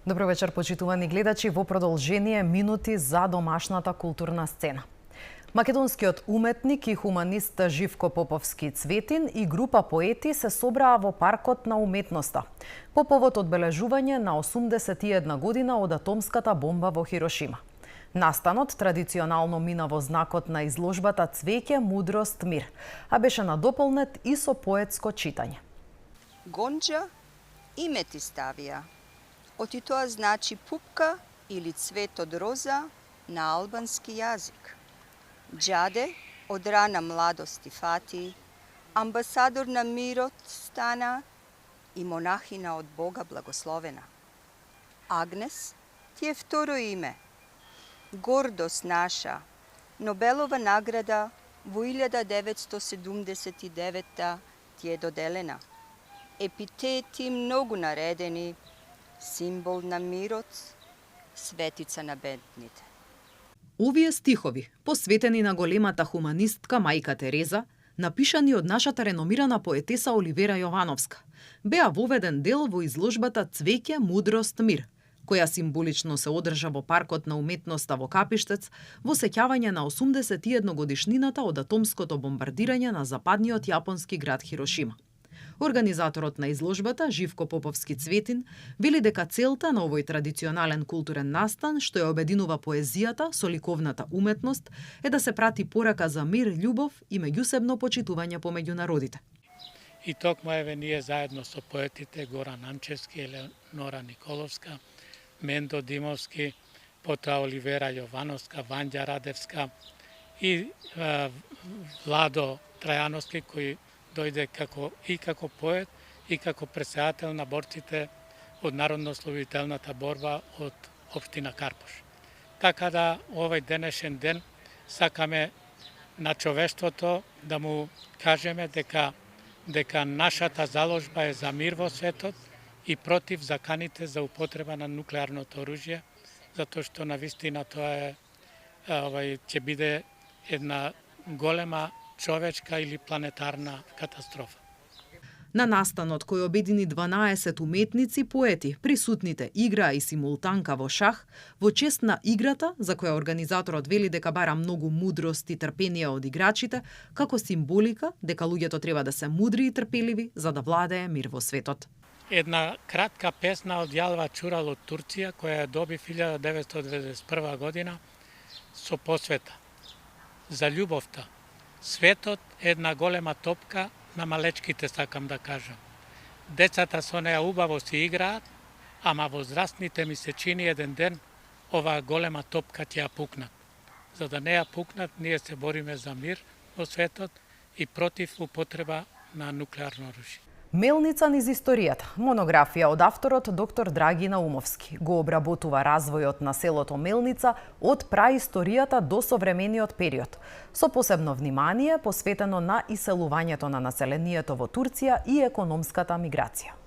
Добро вечер, почитувани гледачи, во продолжение минути за домашната културна сцена. Македонскиот уметник и хуманист Живко Поповски Цветин и група поети се собраа во Паркот на уметноста по повод одбележување на 81 година од атомската бомба во Хирошима. Настанот традиционално мина во знакот на изложбата Цвеќе, мудрост, мир, а беше надополнет и со поетско читање. Гонџа име ти ставија. Оти тоа значи пупка или цвет од роза на албански јазик. Џаде од рана младости фати, амбасадор на мирот стана и монахина од Бога благословена. Агнес ти е второ име. Гордост наша, Нобелова награда во 1979 ти е доделена. Епитети многу наредени, символ на мирот, светица на бедните. Овие стихови, посветени на големата хуманистка мајка Тереза, напишани од нашата реномирана поетеса Оливера Јовановска, беа воведен дел во изложбата Цвеќе, мудрост, мир, која символично се одржа во Паркот на уметноста во Капиштец во сеќавање на 81 годишнината од атомското бомбардирање на западниот јапонски град Хирошима. Организаторот на изложбата, Живко Поповски Цветин, вели дека целта на овој традиционален културен настан, што ја обединува поезијата со ликовната уметност, е да се прати порака за мир, љубов и меѓусебно почитување помеѓу народите. И токму еве ние заедно со поетите Горан Анчевски, Елеонора Николовска, Мендо Димовски, потоа Оливера Јовановска, Вања Радевска и Владо Трајановски, кој дојде како поет и како претседател на борците од Народно-ослободителната борба од општина Карпуш. Така да овој денешен ден сакаме на човештвото да му кажеме дека нашата заложба е за мир во светот и против заканите за употреба на нуклеарното оружје, затоа што навистина тоа е ќе биде една голема човечка или планетарна катастрофа. На настанот кој обедини 12 уметници поети, присутните играа и симултанка во шах, во чест на играта, за која организаторот вели дека бара многу мудрост и трпение од играчите, како символика дека луѓето треба да се мудри и трпеливи за да владее мир во светот. Една кратка песна од Јалва Чурал од Турција, која ја доби 1991 година со посвета за љубовта. Светот е една голема топка на малечките, сакам да кажам. Децата со неа убаво си играат, ама возрастните ми се чини еден ден оваа голема топка ќе ја пукнат. За да не ја пукнат, ние се бориме за мир во светот и против употреба на нуклеарно оружје. Мелница низ историјата, монографија од авторот доктор Драги Наумовски, го обработува развојот на селото Мелница од праисторијата до современиот период, со посебно внимание посветено на иселувањето на населението во Турција и економската миграција.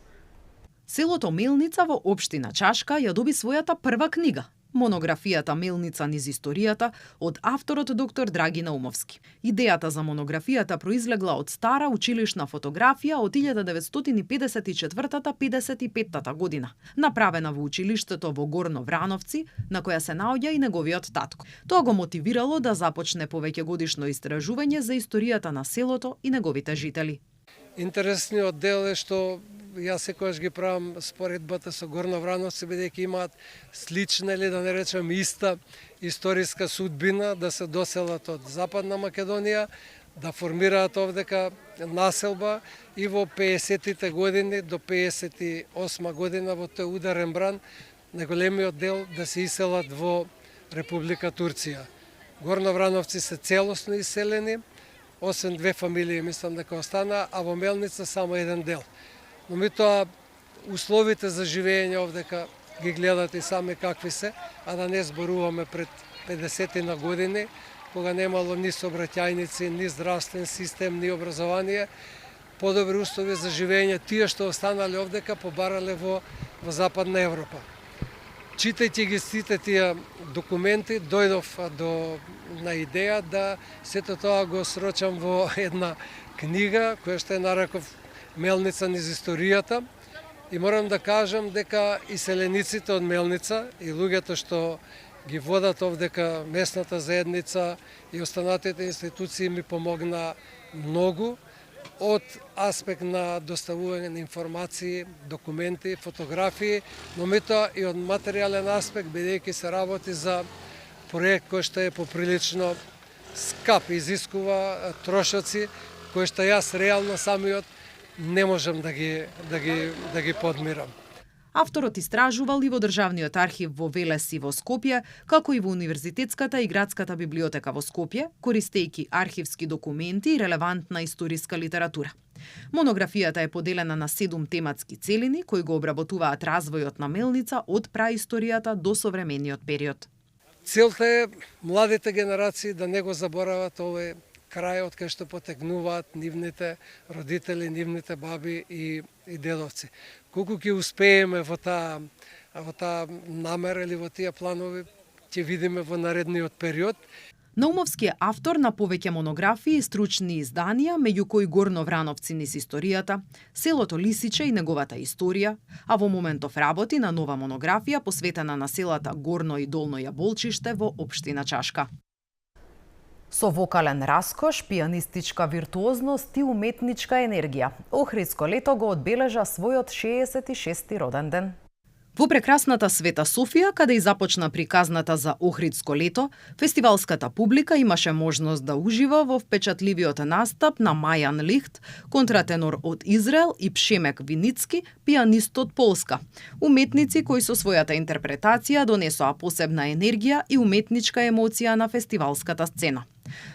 Селото Мелница во општина Чашка ја доби својата прва книга, монографијата Мелница низ историјата од авторот доктор Драги Наумовски. Идејата за монографијата произлегла од стара училишна фотографија од 1954-55 година, направена во училиштето во Горно Врановци, на која се наоѓа и неговиот татко. Тоа го мотивирало да започне повеќегодишно истражување за историјата на селото и неговите жители. Интересниот дел е што јас секогаш ги правам споредбата со Горно Врановци, бидејќи имаат слична или да не речем иста историска судбина, да се доселат од Западна Македонија, да формираат овдека населба и во 50-тите години до 58 година во тој ударен бран најголемиот дел да се иселат во Република Турција. Горно Врановци се целосно иселени, освен две фамилии мислам дека остана, а во Мелница само еден дел. Но меѓутоа условите за живење овдека ги гледате сами какви се, а да не зборуваме пред 50 на години, кога немало ни сообраќајници, ни здравствен систем, ни образование, подобри услови за живење, тие што останале овдека побарале во Западна Европа. Читајќи ги сите тие документи, дојдов на идеја да сето тоа го срочам во една книга, која што е нареков Мелница низ историјата, И морам да кажам дека иселениците од Мелница и луѓето што ги водат овдека местната заедница и останатите институции ми помогна многу од аспект на доставување на информации, документи, фотографии, но мето и од материјален аспект, бидејќи се работи за проект кој што е поприлично скап, изискува трошоци кои што јас реално самиот не можам да ги подмирам. Авторот истражувал и во Државниот архив во Велес и во Скопје, како и во Универзитетската и Градската библиотека во Скопје, користејќи архивски документи и релевантна историска литература. Монографијата е поделена на 7 тематски целини кои го обработуваат развојот на Мелница од праисторијата до современиот период. Целта е младите генерации да не го заборават овој крај од кај што потекнуваат нивните родители, нивните баби и дедовци. Колку ќе успееме во таа намера или во тие планови, ќе видиме во наредниот период. Наумовски е автор на повеќе монографии и стручни изданија, меѓу кои Горно Врановци низ историјата, селото Лисиче и неговата историја, а во моментов работи на нова монографија посветена на селата Горно и Долно Јаболчиште во општина Чашка. Со вокален раскош, пијанистичка виртуозност и уметничка енергија, Охридско лето го одбележа својот 66-ти роден ден. Во прекрасната Света Софија, каде и започна приказната за Охридско лето, фестивалската публика имаше можност да ужива во впечатливиот настап на Мајан Лихт, контратенор од Израел, и Пшемек Виницки, пијанист од Полска. Уметници кои со својата интерпретација донесоа посебна енергија и уметничка емоција на фестивалската сцена.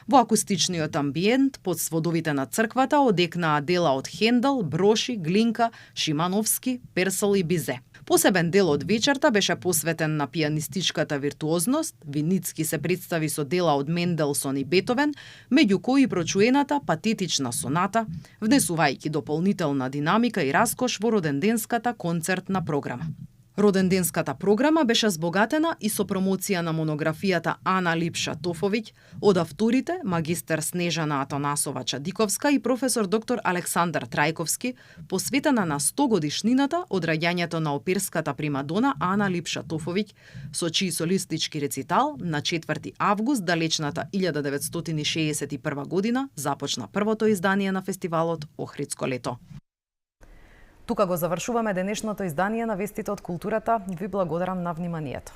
Во акустичниот амбиент, под сводовите на црквата, одекнаа дела од Хендел, Броши, Глинка, Шимановски, Персел и Бизе. Посебен дел од вечерта беше посветен на пијанистичката виртуозност. Виницки се представи со дела од Менделсон и Бетовен, меѓу кои прочуената патетична соната, внесувајќи дополнителна динамика и раскош во роденденската концертна програма. Роденденската програма беше збогатена и со промоција на монографијата Ана Липша Тофовиќ од авторите магистер Снежана Атанасова Чадиковска и професор доктор Александар Трајковски, посветена на 100 годишнината од раѓањето на оперската примадона Ана Липша Тофовиќ, со чиј солистички рецитал на 4 август далечната 1961 година започна првото издание на фестивалот Охридско лето. Тука го завршуваме денешното издание на Вестите од културата. Ви благодарам на вниманието.